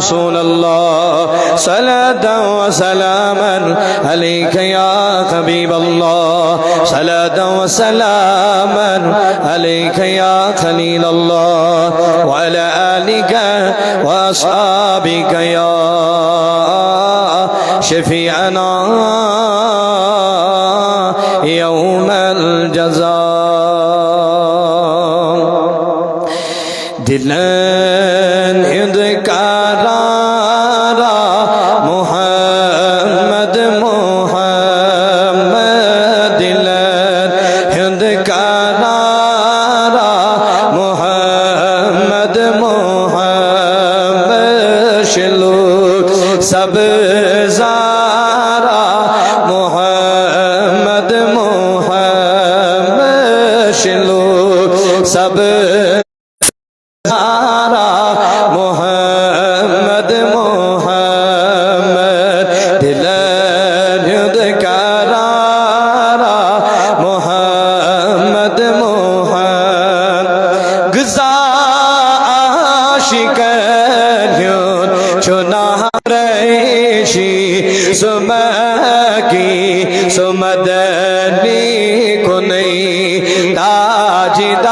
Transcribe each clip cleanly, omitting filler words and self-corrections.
رسول الله صلاة وسلاما عليك يا حبيب الله صلاة وسلاما عليك يا خليل الله وعلى آلك وأصحابك يا شفيعنا يوم الجزاء دلن اذکارا محمد محمد دلن اذکارا محمد محمد شلوک سب زارا محمد محمد شلوک سب محمد محمد دلن اذکارا محمد محمد گزا عاشقان چنا ریشی سمکی سمدنی کنی تاجدارا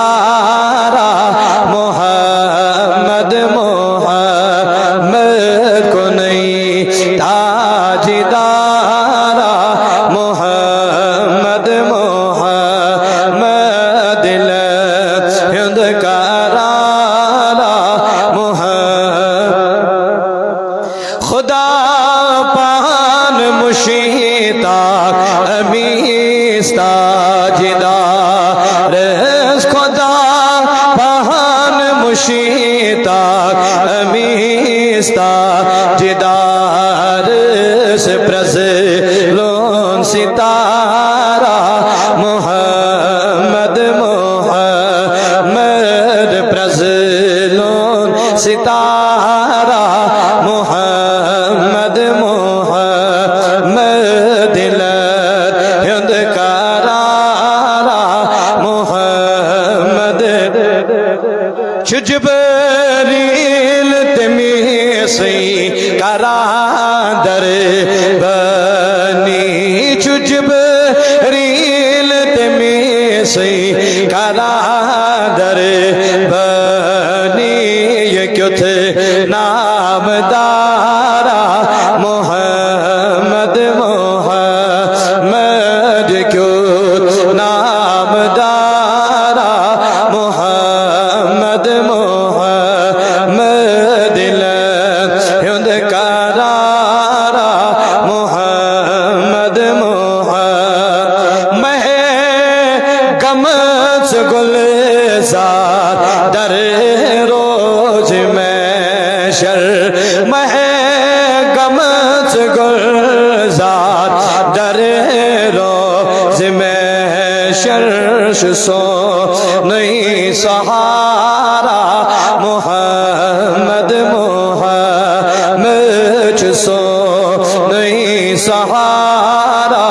محمد محمد کنی تاجدارا محمد محمد دلن اذکارا محمد خدا پان مشیتاک امیستا جدار خدا پان مشیتاک امیستا جدار پرزلون ستارا محمد محمد پرزلون ستارا محمد محمد دلن اذکارا محمد جبریل تمیسی کرا در بنی جبریل تمیسی کرا در بنی یہ کیوں تھے نام دارا محمد محمد کیوں نام دارا محمد محمد دلن اذکارا محمد محمد گمز گلزار در روز محشر گمز گلزار در روز محشر سو نہیں سہارا محمد محمد سو نہیں سہارا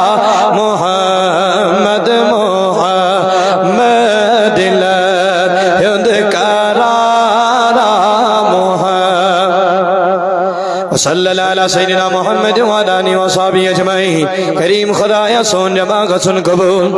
محمد محمد دلن اذکارا محمد صلی اللہ علیہ سیدنا محمد وعلی آلہ وصحبہ اجمعین کریم خدایا سون جمع سن قبول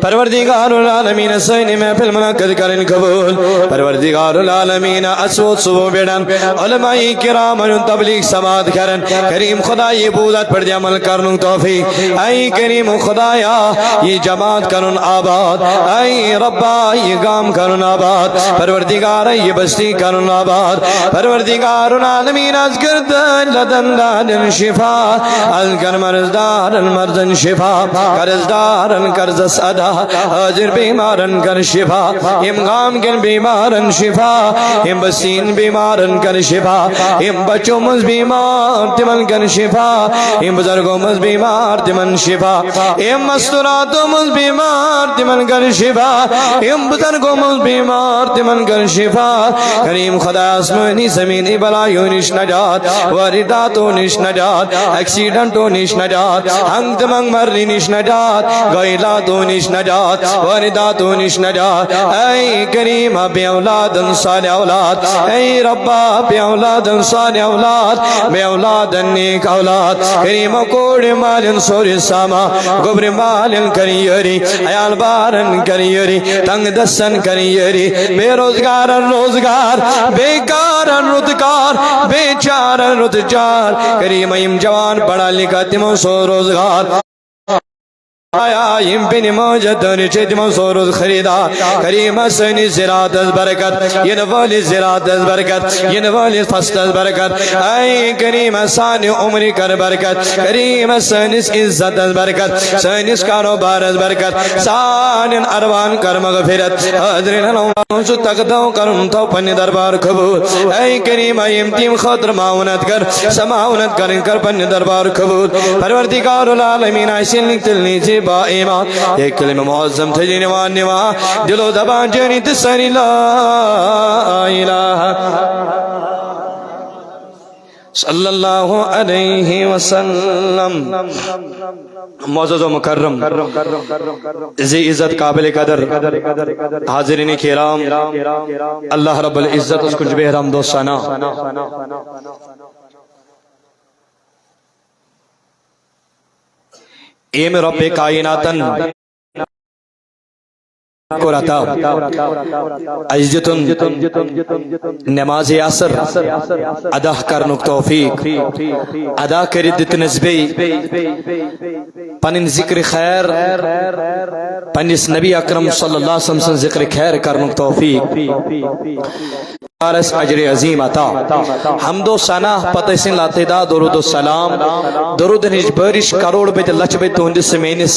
پروردگار العالمین سین محفل منعقد کرن قبول پروردگار العالمین اسود صبح بیڑن علماء کرام تبلیغ سماعت کرن کریم خدا یہ بولت پر عمل کرن توفیق اے کریم خدایا یہ جماعت کرن آباد اے ربا یہ گام کرن آباد پروردگار یہ بستی کرن آباد پروردگار العالمین ازگر لدن دادن شفا ازگر مرزدارن مرزن شفا قرضدارن قرض ادا حاضر بیمارن کر شفا ام غام کن بیمارن شفا ام بسین بیمارن کر شفا ام بچوں مز بیمار تمن کر شفا ام بزرگوں مز بیمار تمن شفا ام مستوراتوں مز بیمار تمن کر شفا ام بزرگوں مز بیمار تمن کر شفا کریم خدا آسمانی زمینی بلایوں نش نجات نجات وارداتو نش نجات ایکسیڈنٹو نش نجات ہنگ دمنگ مرنی نش نجات غیلاتو نش نجات وارداتو نش نجات اے کریم بے اولاد صالح اولاد اے ربا بے اولاد صالح اولاد بے اولاد نیک اولاد کریم کوڑ مالن سوری ساما گبر مالن کریری عیال بارن کریری تنگ دسن کریری بے روزگارن روزگار بیکارن رودگار بیچارن رودجار کریم ایم جوان پڑھا لکھا تمو سو روزگار آیا یم پن موجد دونی تمو سو روز خریدا کریم سنی زراعت از برکت ین والی زراعت از برکت ین والی فصل از برکت اے کریم سانی عمری کر برکت کریم سنیس عزت از برکت سنیس کاروبار از برکت سانین اروان کر مغفرت حضرین اللہ سو تقدو کرم تو پنی دربار قبول اے کریم ایم تیم خطر معاونت کر سماونت کر پنی دربار قبول پروردگار العالمین ایسی لکتلنی جی با ایمان ایک کلمہ معظم تجی نوان نوان دل و زبان جنی تسری لا الہ صلی اللہ علیہ وسلم معزز و مکرم ذی عزت قابل قدر حاضرین کرام اللہ رب العزت اس کچھ بہرام دوستانہ ایم رب کائناتن کو رتا عزتن نماز عصر ادا کرنک توفیق ادا کرد نسبی پنن ذکر خیر پنس نبی اکرم صلی اللہ علیہ وسلم ذکر خیر کرنک توفیق عرص اجر عظیم عطا حمد و ثنا پتہ سن لاتدا درود و سلام درود نش بارش کروڑ بیت لچ بیت تہندس مینس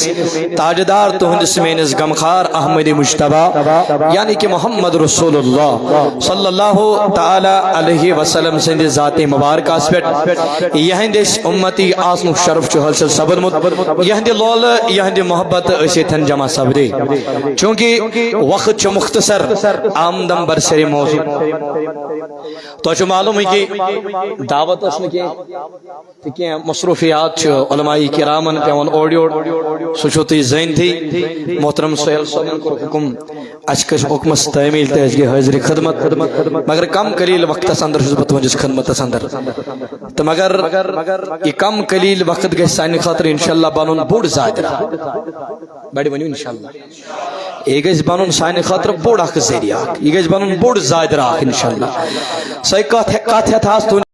تاجدار تہندس مینس غمخار احمد مجتبی یعنی کہ محمد رسول اللہ صلی اللہ تعالی علیہ وسلم سند ذات مبارک اس پٹ یہند امتی آسم شرف چ حاصل صبر مت یہند لول یہند محبت اسیتن جمع صبر چونکہ وقت چ مختصر آمدم برسر موضوع تو چھ معلوم ہے کہ دعوت اس کی مصروفیات علماء کرامن پیون اوڑیوڑ سوچوتی زین تھی محترم سہیل صاحب کو حکم اچکش حکمس تعمیل تیج کے حاضر خدمت مگر کم قلیل وقت اندر حضرت وجس خدمت اندر تو مگر یہ کم قلیل وقت کے سانی خاطر انشاءاللہ بنون بوڑ زائدرہ بڑی بنیو انشاءاللہ یہ گیس بنون سانی خاطر بوڑ اخ ذریعہ یہ گیس بنون بوڑ زائدرہ انشاءاللہ سوئی کات ہے تھاس تو